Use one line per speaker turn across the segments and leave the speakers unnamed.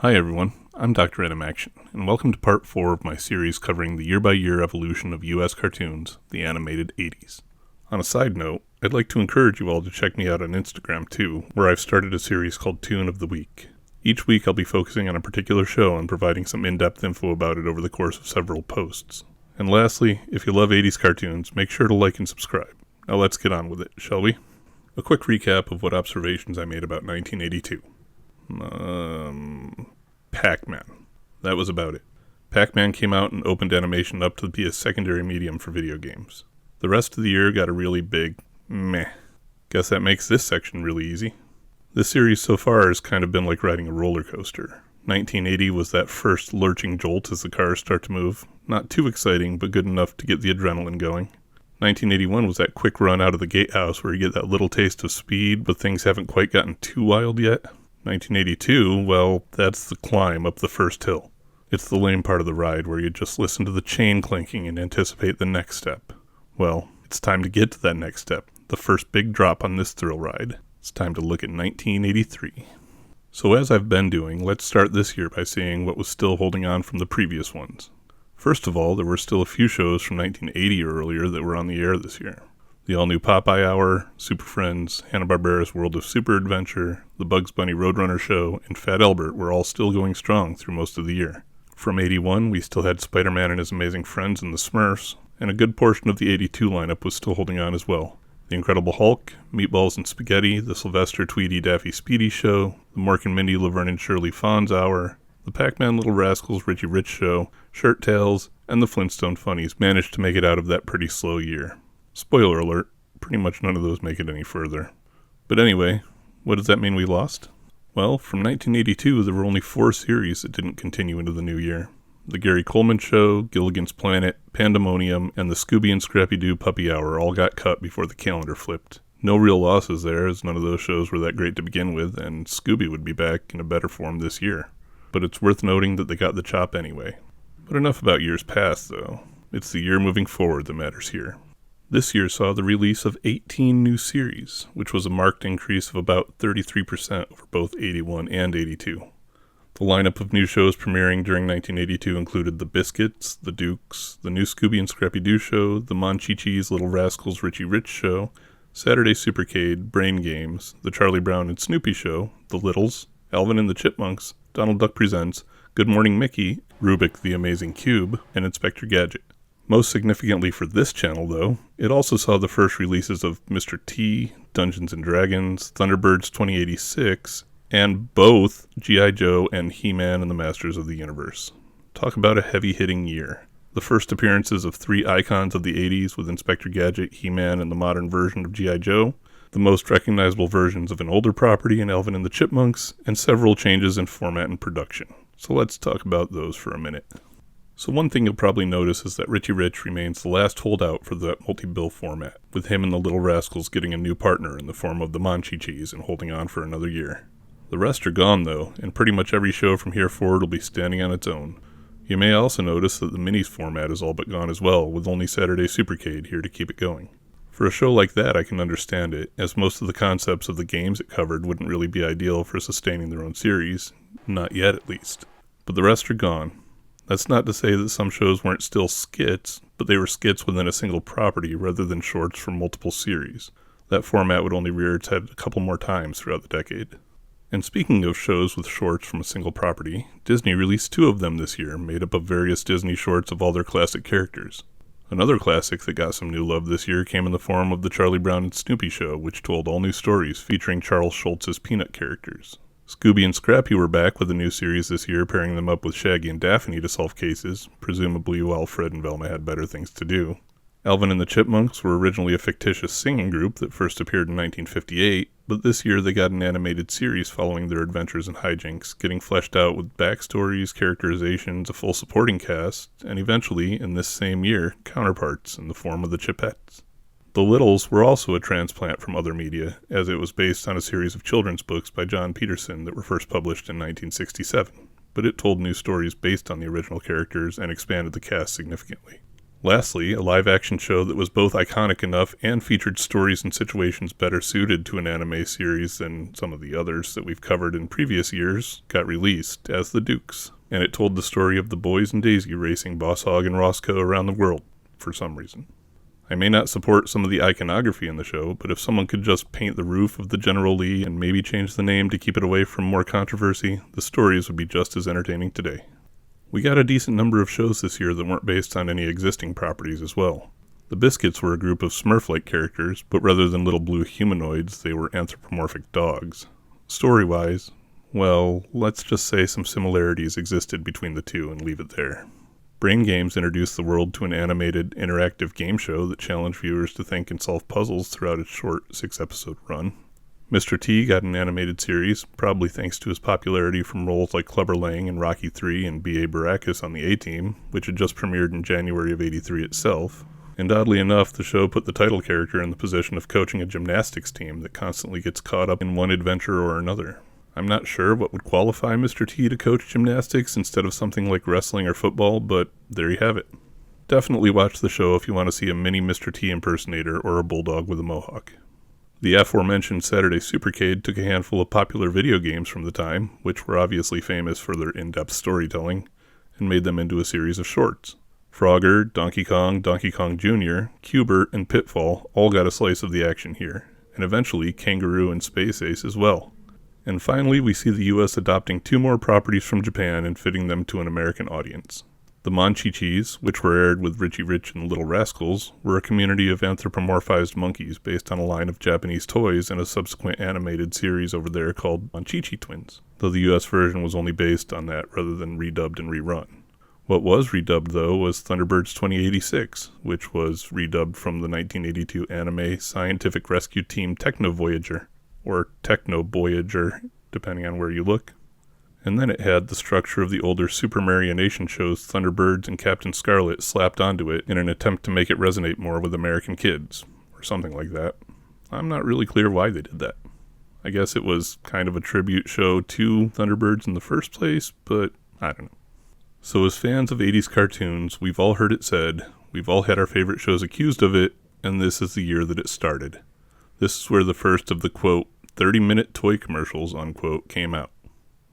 Hi everyone, I'm Dr.Animaction, and welcome to part 4 of my series covering the year-by-year evolution of US cartoons, the animated 80s. On a side note, I'd like to encourage you all to check me out on Instagram too, where I've started a series called Toon of the Week. Each week I'll be focusing on a particular show and providing some in-depth info about it over the course of several posts. And lastly, if you love 80s cartoons, make sure to like and subscribe. Now let's get on with it, shall we? A quick recap of what observations I made about 1982. Pac-Man. That was about it. Pac-Man came out and opened animation up to be a secondary medium for video games. The rest of the year got a really big meh. Guess that makes this section really easy. This series so far has kind of been like riding a roller coaster. 1980 was that first lurching jolt as the cars start to move. Not too exciting, but good enough to get the adrenaline going. 1981 was that quick run out of the gatehouse where you get that little taste of speed, but things haven't quite gotten too wild yet. 1982, well, that's the climb up the first hill. It's the lame part of the ride where you just listen to the chain clinking and anticipate the next step. Well, it's time to get to that next step, the first big drop on this thrill ride. It's time to look at 1983. So as I've been doing, let's start this year by seeing what was still holding on from the previous ones. First of all, there were still a few shows from 1980 or earlier that were on the air this year. The all-new Popeye Hour, Super Friends, Hanna-Barbera's World of Super Adventure, the Bugs Bunny Roadrunner Show, and Fat Albert were all still going strong through most of the year. From 81, we still had Spider-Man and His Amazing Friends and the Smurfs, and a good portion of the 82 lineup was still holding on as well. The Incredible Hulk, Meatballs and Spaghetti, the Sylvester Tweety Daffy Speedy Show, the Mork and Mindy Laverne and Shirley Fonz Hour, the Pac-Man Little Rascals Richie Rich Show, Shirt Tales, and the Flintstone Funnies managed to make it out of that pretty slow year. Spoiler alert, pretty much none of those make it any further. But anyway, what does that mean we lost? Well, from 1982, there were only 4 series that didn't continue into the new year. The Gary Coleman Show, Gilligan's Planet, Pandemonium, and the Scooby and Scrappy-Doo Puppy Hour all got cut before the calendar flipped. No real losses there, as none of those shows were that great to begin with, and Scooby would be back in a better form this year. But it's worth noting that they got the chop anyway. But enough about years past, though. It's the year moving forward that matters here. This year saw the release of 18 new series, which was a marked increase of about 33% over both 81 and 82. The lineup of new shows premiering during 1982 included The Biscuits, The Dukes, the new Scooby and Scrappy-Doo Show, the Monchi-Cheese Little Rascals Richie Rich Show, Saturday Supercade, Brain Games, The Charlie Brown and Snoopy Show, The Littles, Alvin and the Chipmunks, Donald Duck Presents, Good Morning Mickey, Rubik the Amazing Cube, and Inspector Gadget. Most significantly for this channel, though, it also saw the first releases of Mr. T, Dungeons & Dragons, Thunderbirds 2086, and both G.I. Joe and He-Man and the Masters of the Universe. Talk about a heavy-hitting year. The first appearances of 3 icons of the 80s with Inspector Gadget, He-Man, and the modern version of G.I. Joe, the most recognizable versions of an older property in Alvin and the Chipmunks, and several changes in format and production. So let's talk about those for a minute. So one thing you'll probably notice is that Richie Rich remains the last holdout for that multi-bill format, with him and the Little Rascals getting a new partner in the form of the Monchi-Cheese and holding on for another year. The rest are gone though, and pretty much every show from here forward will be standing on its own. You may also notice that the minis format is all but gone as well, with only Saturday Supercade here to keep it going. For a show like that I can understand it, as most of the concepts of the games it covered wouldn't really be ideal for sustaining their own series, not yet at least. But the rest are gone. That's not to say that some shows weren't still skits, but they were skits within a single property rather than shorts from multiple series. That format would only rear its head a couple more times throughout the decade. And speaking of shows with shorts from a single property, Disney released 2 of them this year, made up of various Disney shorts of all their classic characters. Another classic that got some new love this year came in the form of the Charlie Brown and Snoopy Show, which told all new stories featuring Charles Schultz's Peanut characters. Scooby and Scrappy were back with a new series this year, pairing them up with Shaggy and Daphne to solve cases, presumably while Fred and Velma had better things to do. Alvin and the Chipmunks were originally a fictitious singing group that first appeared in 1958, but this year they got an animated series following their adventures and hijinks, getting fleshed out with backstories, characterizations, a full supporting cast, and eventually, in this same year, counterparts in the form of the Chipettes. The Littles were also a transplant from other media, as it was based on a series of children's books by John Peterson that were first published in 1967, but it told new stories based on the original characters and expanded the cast significantly. Lastly, a live-action show that was both iconic enough and featured stories and situations better suited to an anime series than some of the others that we've covered in previous years got released as The Dukes, and it told the story of the boys and Daisy racing Boss Hogg and Roscoe around the world for some reason. I may not support some of the iconography in the show, but if someone could just paint the roof of the General Lee and maybe change the name to keep it away from more controversy, the stories would be just as entertaining today. We got a decent number of shows this year that weren't based on any existing properties as well. The Biscuits were a group of Smurf-like characters, but rather than little blue humanoids, they were anthropomorphic dogs. Story-wise, well, let's just say some similarities existed between the two and leave it there. Brain Games introduced the world to an animated, interactive game show that challenged viewers to think and solve puzzles throughout its short 6-episode run. Mr. T got an animated series, probably thanks to his popularity from roles like Clubber Lang in Rocky III and B.A. Baracus on the A-Team, which had just premiered in January of '83 itself. And oddly enough, the show put the title character in the position of coaching a gymnastics team that constantly gets caught up in one adventure or another. I'm not sure what would qualify Mr. T to coach gymnastics instead of something like wrestling or football, but there you have it. Definitely watch the show if you want to see a mini Mr. T impersonator or a bulldog with a mohawk. The aforementioned Saturday Supercade took a handful of popular video games from the time, which were obviously famous for their in-depth storytelling, and made them into a series of shorts. Frogger, Donkey Kong Jr., Q*bert, and Pitfall all got a slice of the action here, and eventually Kangaroo and Space Ace as well. And finally, we see the US adopting 2 more properties from Japan and fitting them to an American audience. The Monchi-Chis, which were aired with Richie Rich and Little Rascals, were a community of anthropomorphized monkeys based on a line of Japanese toys and a subsequent animated series over there called Monchi-Chi Twins, though the US version was only based on that rather than redubbed and rerun. What was redubbed, though, was Thunderbirds 2086, which was redubbed from the 1982 anime scientific rescue team Techno Voyager, or Techno Voyager, depending on where you look. And then it had the structure of the older Super Marionation shows Thunderbirds and Captain Scarlet slapped onto it in an attempt to make it resonate more with American kids, or something like that. I'm not really clear why they did that. I guess it was kind of a tribute show to Thunderbirds in the first place, but I don't know. So as fans of 80s cartoons, we've all heard it said, we've all had our favorite shows accused of it, and this is the year that it started. This is where the first of the, quote, 30-minute toy commercials, unquote, came out.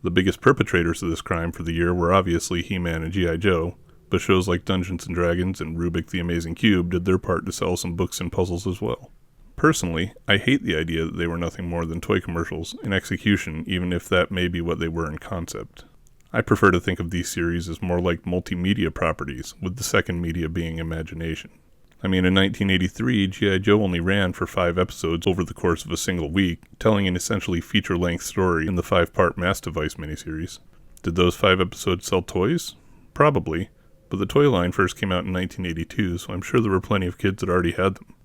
The biggest perpetrators of this crime for the year were obviously He-Man and G.I. Joe, but shows like Dungeons & Dragons and Rubik the Amazing Cube did their part to sell some books and puzzles as well. Personally, I hate the idea that they were nothing more than toy commercials in execution, even if that may be what they were in concept. I prefer to think of these series as more like multimedia properties, with the second media being imagination. I mean, in 1983, G.I. Joe only ran for 5 episodes over the course of a single week, telling an essentially feature-length story in the 5-part Mass Device miniseries. Did those 5 episodes sell toys? Probably, but the toy line first came out in 1982, so I'm sure there were plenty of kids that already had them.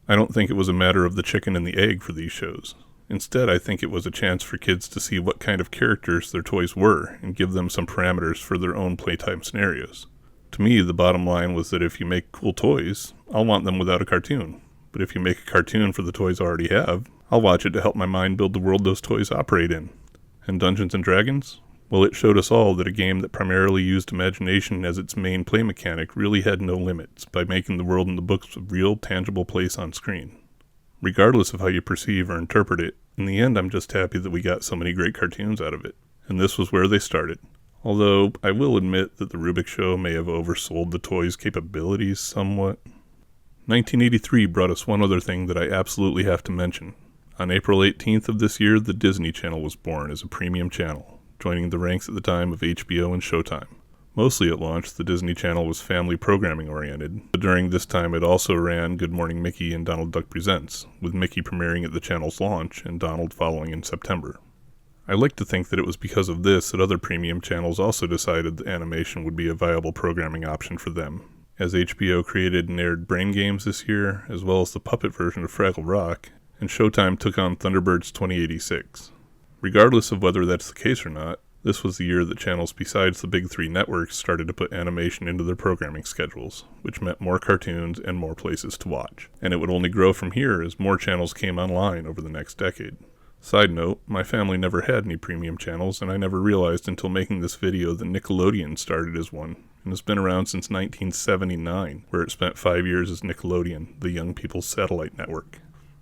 I don't think it was a matter of the chicken and the egg for these shows. Instead, I think it was a chance for kids to see what kind of characters their toys were, and give them some parameters for their own playtime scenarios. To me, the bottom line was that if you make cool toys, I'll want them without a cartoon. But if you make a cartoon for the toys I already have, I'll watch it to help my mind build the world those toys operate in. And Dungeons & Dragons? Well, it showed us all that a game that primarily used imagination as its main play mechanic really had no limits by making the world in the books a real, tangible place on screen. Regardless of how you perceive or interpret it, in the end I'm just happy that we got so many great cartoons out of it. And this was where they started. Although, I will admit that the Rubik show may have oversold the toy's capabilities somewhat. 1983 brought us one other thing that I absolutely have to mention. On April 18th of this year, the Disney Channel was born as a premium channel, joining the ranks at the time of HBO and Showtime. Mostly at launch, the Disney Channel was family programming oriented, but during this time it also ran Good Morning Mickey and Donald Duck Presents, with Mickey premiering at the channel's launch and Donald following in September. I like to think that it was because of this that other premium channels also decided that animation would be a viable programming option for them, as HBO created and aired Brain Games this year, as well as the puppet version of Fraggle Rock, and Showtime took on Thunderbirds 2086. Regardless of whether that's the case or not, this was the year that channels besides the big 3 networks started to put animation into their programming schedules, which meant more cartoons and more places to watch. And it would only grow from here as more channels came online over the next decade. Side note, my family never had any premium channels, and I never realized until making this video that Nickelodeon started as one, and has been around since 1979, where it spent 5 years as Nickelodeon, the young people's satellite network.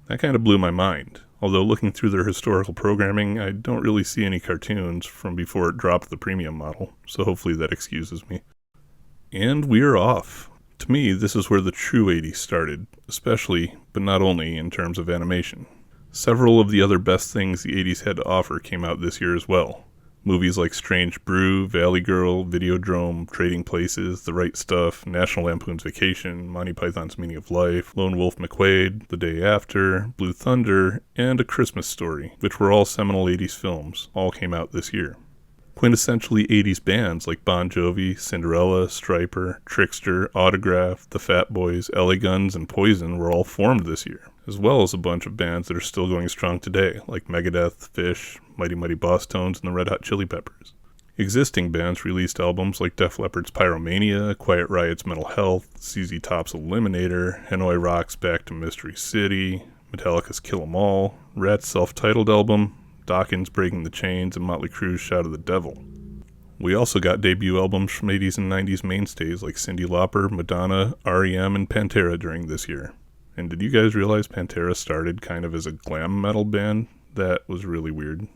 That kind of blew my mind, although looking through their historical programming, I don't really see any cartoons from before it dropped the premium model, so hopefully that excuses me. And we're off. To me, this is where the true 80s started, especially, but not only, in terms of animation. Several of the other best things the 80s had to offer came out this year as well. Movies like Strange Brew, Valley Girl, Videodrome, Trading Places, The Right Stuff, National Lampoon's Vacation, Monty Python's Meaning of Life, Lone Wolf McQuade, The Day After, Blue Thunder, and A Christmas Story, which were all seminal 80s films, all came out this year. Quintessentially 80s bands like Bon Jovi, Cinderella, Stryper, Trickster, Autograph, The Fat Boys, LA Guns, and Poison were all formed this year, as well as a bunch of bands that are still going strong today, like Megadeth, Phish, Mighty Mighty Boss Tones, and the Red Hot Chili Peppers. Existing bands released albums like Def Leppard's Pyromania, Quiet Riot's Mental Health, ZZ Top's Eliminator, Hanoi Rock's Back to Mystery City, Metallica's Kill 'Em All, Rat's self-titled album, Dawkins' Breaking the Chains, and Motley Crue's Shout of the Devil. We also got debut albums from 80s and 90s mainstays like Cyndi Lauper, Madonna, R.E.M., and Pantera during this year. And did you guys realize Pantera started kind of as a glam metal band? That was really weird.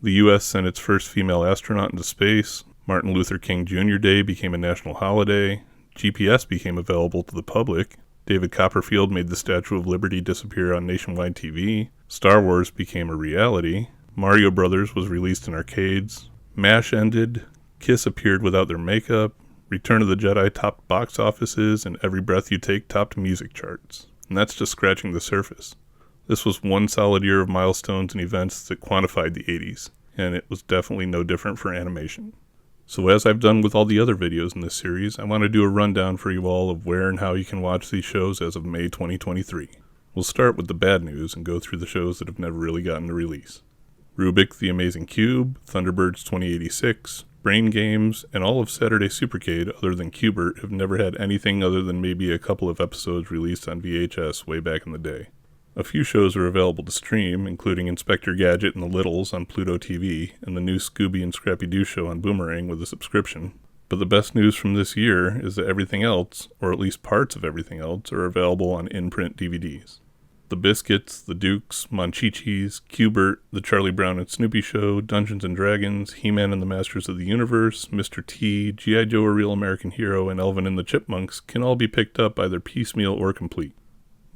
The U.S. sent its first female astronaut into space. Martin Luther King Jr. Day became a national holiday. GPS became available to the public. David Copperfield made the Statue of Liberty disappear on nationwide TV. Star Wars became a reality. Mario Brothers was released in arcades. MASH ended. Kiss appeared without their makeup. Return of the Jedi topped box offices, and Every Breath You Take topped music charts. And that's just scratching the surface. This was one solid year of milestones and events that quantified the 80s, and it was definitely no different for animation. So as I've done with all the other videos in this series, I want to do a rundown for you all of where and how you can watch these shows as of May 2023. We'll start with the bad news and go through the shows that have never really gotten a release. Rubik the Amazing Cube, Thunderbirds 2086, Brain Games, and all of Saturday Supercade other than Qbert have never had anything other than maybe a couple of episodes released on VHS way back in the day. A few shows are available to stream, including Inspector Gadget and the Littles on Pluto TV, and the new Scooby and Scrappy-Doo show on Boomerang with a subscription. But the best news from this year is that everything else, or at least parts of everything else, are available on in-print DVDs. The Biscuits, The Dukes, Monchichis, Qbert, The Charlie Brown and Snoopy Show, Dungeons & Dragons, He-Man and the Masters of the Universe, Mr. T, G.I. Joe: A Real American Hero, and Alvin and the Chipmunks can all be picked up either piecemeal or complete.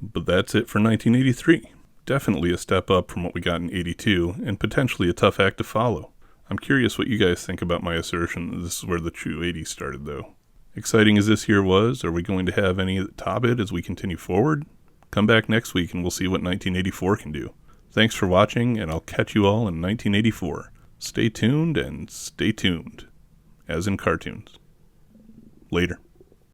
But that's it for 1983. Definitely a step up from what we got in 82, and potentially a tough act to follow. I'm curious what you guys think about my assertion that this is where the true 80s started, though. Exciting as this year was, are we going to have any that top it as we continue forward? Come back next week and we'll see what 1984 can do. Thanks for watching, and I'll catch you all in 1984. Stay tuned and stay tuned. As in cartoons. Later.